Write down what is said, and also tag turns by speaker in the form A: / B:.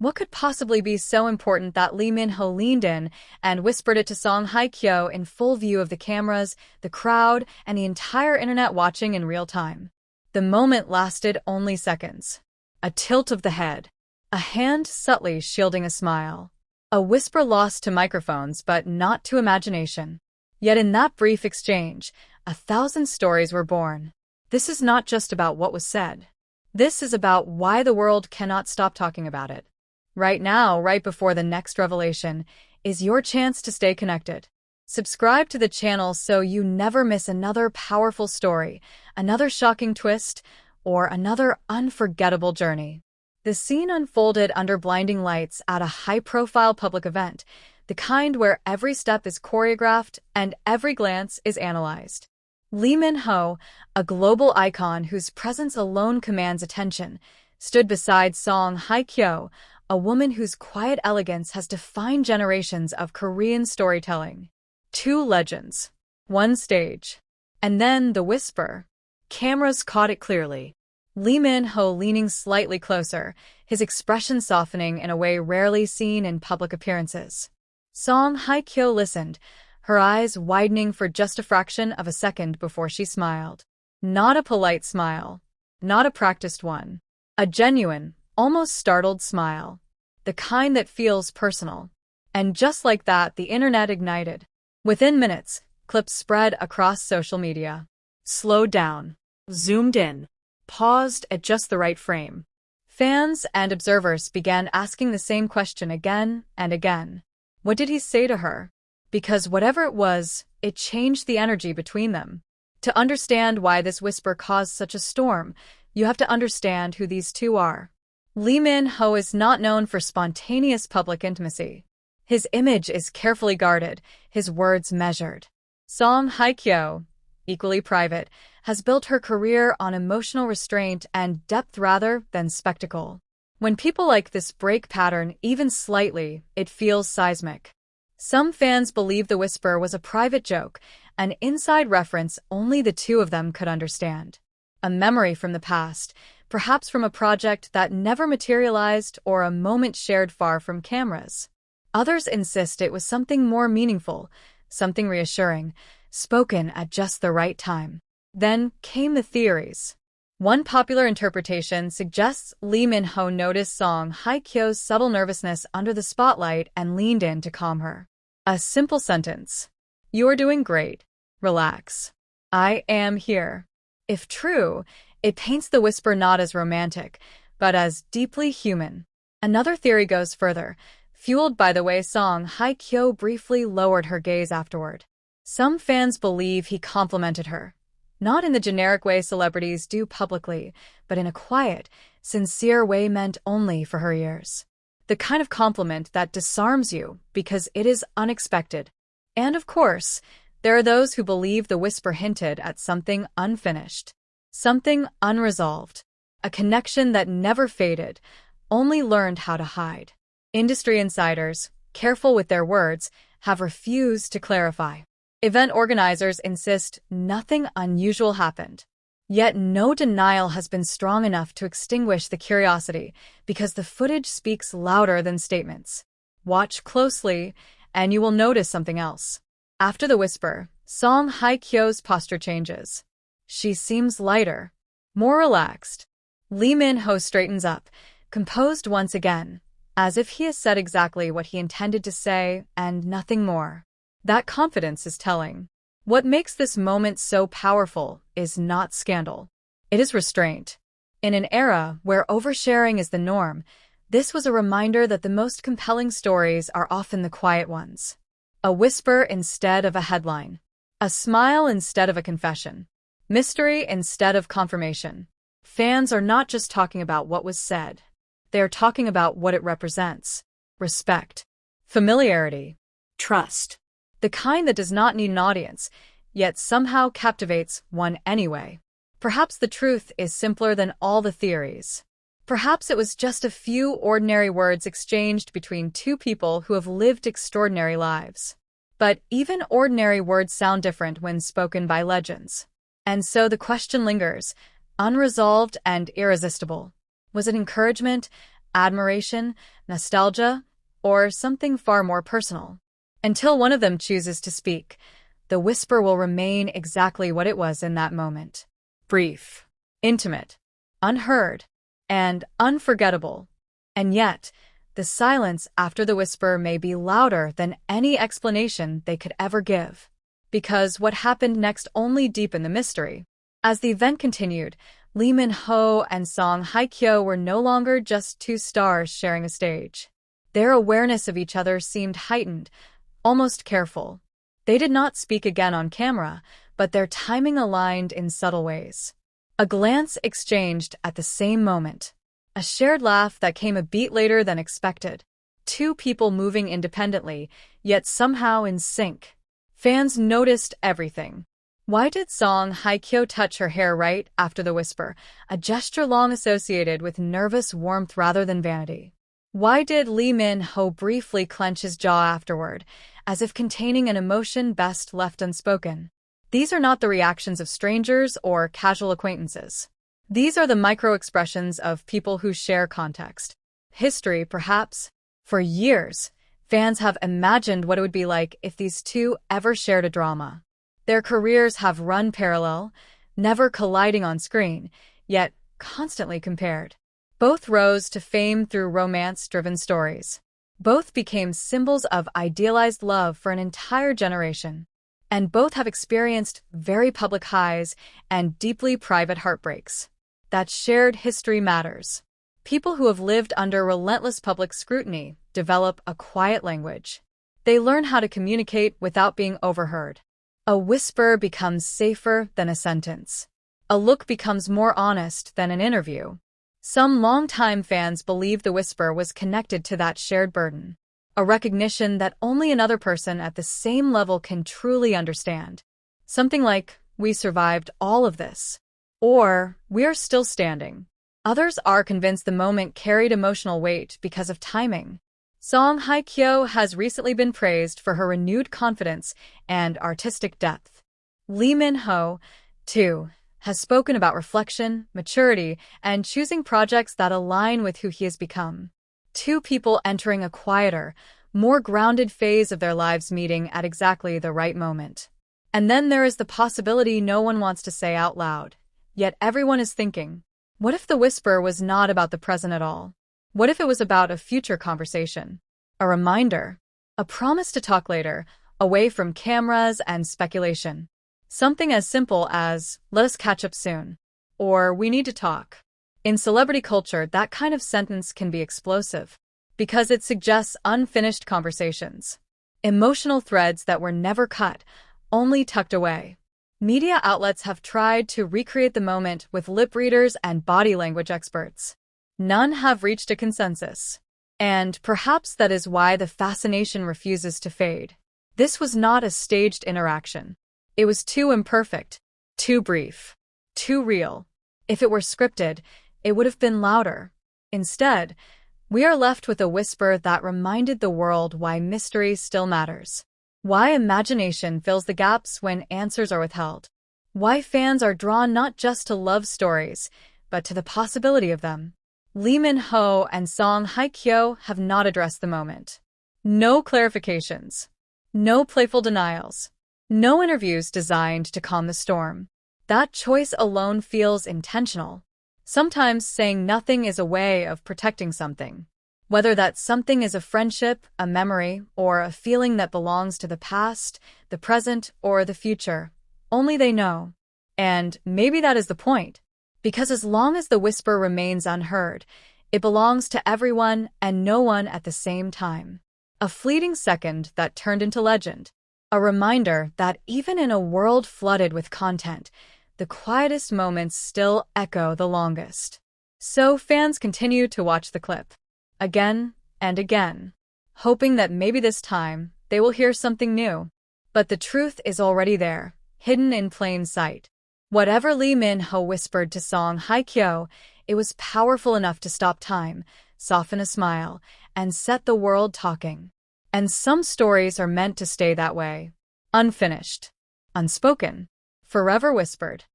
A: What could possibly be so important that Lee Min-ho leaned in and whispered it to Song Hye Kyo in full view of the cameras, the crowd, and the entire internet watching in real time? The moment lasted only seconds. A tilt of the head. A hand subtly shielding a smile. A whisper lost to microphones but not to imagination. Yet in that brief exchange, 1,000 stories were born. This is not just about what was said. This is about why the world cannot stop talking about it. Right now, right before the next revelation, is your chance to stay connected. Subscribe to the channel so you never miss another powerful story, another shocking twist, or another unforgettable journey. The scene unfolded under blinding lights at a high-profile public event, the kind where every step is choreographed and every glance is analyzed. Lee Min-ho, a global icon whose presence alone commands attention, stood beside Song Hye Kyo, a woman whose quiet elegance has defined generations of Korean storytelling. Two legends. One stage. And then the whisper. Cameras caught it clearly. Lee Min-ho leaning slightly closer, his expression softening in a way rarely seen in public appearances. Song Hye Kyo listened, her eyes widening for just a fraction of a second before she smiled. Not a polite smile. Not a practiced one. A genuine, almost startled smile. The kind that feels personal. And just like that, the internet ignited. Within minutes, clips spread across social media. Slowed down. Zoomed in. Paused at just the right frame. Fans and observers began asking the same question again and again. What did he say to her? Because whatever it was, it changed the energy between them. To understand why this whisper caused such a storm, you have to understand who these two are. Lee Min-ho is not known for spontaneous public intimacy. His image is carefully guarded, his words measured. Song Hye Kyo, equally private, has built her career on emotional restraint and depth rather than spectacle. When people like this break pattern even slightly, it feels seismic. Some fans believe the whisper was a private joke, an inside reference only the two of them could understand. A memory from the past, perhaps from a project that never materialized or a moment shared far from cameras. Others insist it was something more meaningful, something reassuring, spoken at just the right time. Then came the theories. One popular interpretation suggests Lee Min-ho noticed Song Hye Kyo's subtle nervousness under the spotlight and leaned in to calm her. A simple sentence. "You're doing great. Relax. I am here." If true, it paints the whisper not as romantic, but as deeply human. Another theory goes further, fueled by the way Song Hye Kyo briefly lowered her gaze afterward. Some fans believe he complimented her. Not in the generic way celebrities do publicly, but in a quiet, sincere way meant only for her ears. The kind of compliment that disarms you because it is unexpected. And of course, there are those who believe the whisper hinted at something unfinished, something unresolved, a connection that never faded, only learned how to hide. Industry insiders, careful with their words, have refused to clarify. Event organizers insist nothing unusual happened. Yet no denial has been strong enough to extinguish the curiosity because the footage speaks louder than statements. Watch closely, and you will notice something else. After the whisper, Song Hye Kyo's posture changes. She seems lighter, more relaxed. Lee Min-ho straightens up, composed once again, as if he has said exactly what he intended to say and nothing more. That confidence is telling. What makes this moment so powerful is not scandal. It is restraint. In an era where oversharing is the norm, this was a reminder that the most compelling stories are often the quiet ones. A whisper instead of a headline. A smile instead of a confession. Mystery instead of confirmation. Fans are not just talking about what was said. They are talking about what it represents. Respect. Familiarity. Trust. The kind that does not need an audience, yet somehow captivates one anyway. Perhaps the truth is simpler than all the theories. Perhaps it was just a few ordinary words exchanged between two people who have lived extraordinary lives. But even ordinary words sound different when spoken by legends. And so the question lingers, unresolved and irresistible. Was it encouragement, admiration, nostalgia, or something far more personal. Until one of them chooses to speak, the whisper will remain exactly what it was in that moment. Brief, intimate, unheard, and unforgettable. And yet, the silence after the whisper may be louder than any explanation they could ever give. Because what happened next only deepened the mystery. As the event continued, Lee Min-ho and Song Hye Kyo were no longer just two stars sharing a stage. Their awareness of each other seemed heightened, almost careful. They did not speak again on camera, but their timing aligned in subtle ways. A glance exchanged at the same moment. A shared laugh that came a beat later than expected. Two people moving independently, yet somehow in sync. Fans noticed everything. Why did Song Hye Kyo touch her hair right after the whisper, a gesture long associated with nervous warmth rather than vanity? Why did Lee Min-ho briefly clench his jaw afterward, as if containing an emotion best left unspoken? These are not the reactions of strangers or casual acquaintances. These are the micro-expressions of people who share context. History, perhaps. For years, fans have imagined what it would be like if these two ever shared a drama. Their careers have run parallel, never colliding on screen, yet constantly compared. Both rose to fame through romance-driven stories. Both became symbols of idealized love for an entire generation. And both have experienced very public highs and deeply private heartbreaks. That shared history matters. People who have lived under relentless public scrutiny develop a quiet language. They learn how to communicate without being overheard. A whisper becomes safer than a sentence. A look becomes more honest than an interview. Some longtime fans believe the whisper was connected to that shared burden. A recognition that only another person at the same level can truly understand. Something like, "We survived all of this." Or, "We're still standing." Others are convinced the moment carried emotional weight because of timing. Song Hye Kyo has recently been praised for her renewed confidence and artistic depth. Lee Min-ho, too, has spoken about reflection, maturity, and choosing projects that align with who he has become. Two people entering a quieter, more grounded phase of their lives meeting at exactly the right moment. And then there is the possibility no one wants to say out loud. Yet everyone is thinking, what if the whisper was not about the present at all? What if it was about a future conversation? A reminder, a promise to talk later, away from cameras and speculation. Something as simple as, "Let us catch up soon," or "We need to talk." In celebrity culture, that kind of sentence can be explosive, because it suggests unfinished conversations. Emotional threads that were never cut, only tucked away. Media outlets have tried to recreate the moment with lip readers and body language experts. None have reached a consensus. And perhaps that is why the fascination refuses to fade. This was not a staged interaction. It was too imperfect, too brief, too real. If it were scripted, it would have been louder. Instead, we are left with a whisper that reminded the world why mystery still matters. Why imagination fills the gaps when answers are withheld. Why fans are drawn not just to love stories, but to the possibility of them. Lee Min-ho and Song Hye Kyo have not addressed the moment. No clarifications. No playful denials. No interviews designed to calm the storm. That choice alone feels intentional. Sometimes saying nothing is a way of protecting something. Whether that something is a friendship, a memory, or a feeling that belongs to the past, the present, or the future, only they know. And maybe that is the point. Because as long as the whisper remains unheard, it belongs to everyone and no one at the same time. A fleeting second that turned into legend. A reminder that even in a world flooded with content, the quietest moments still echo the longest. So fans continue to watch the clip. Again and again. Hoping that maybe this time they will hear something new. But the truth is already there, hidden in plain sight. Whatever Lee Min-ho whispered to Song Hye Kyo, it was powerful enough to stop time, soften a smile, and set the world talking. And some stories are meant to stay that way. Unfinished. Unspoken. Forever whispered.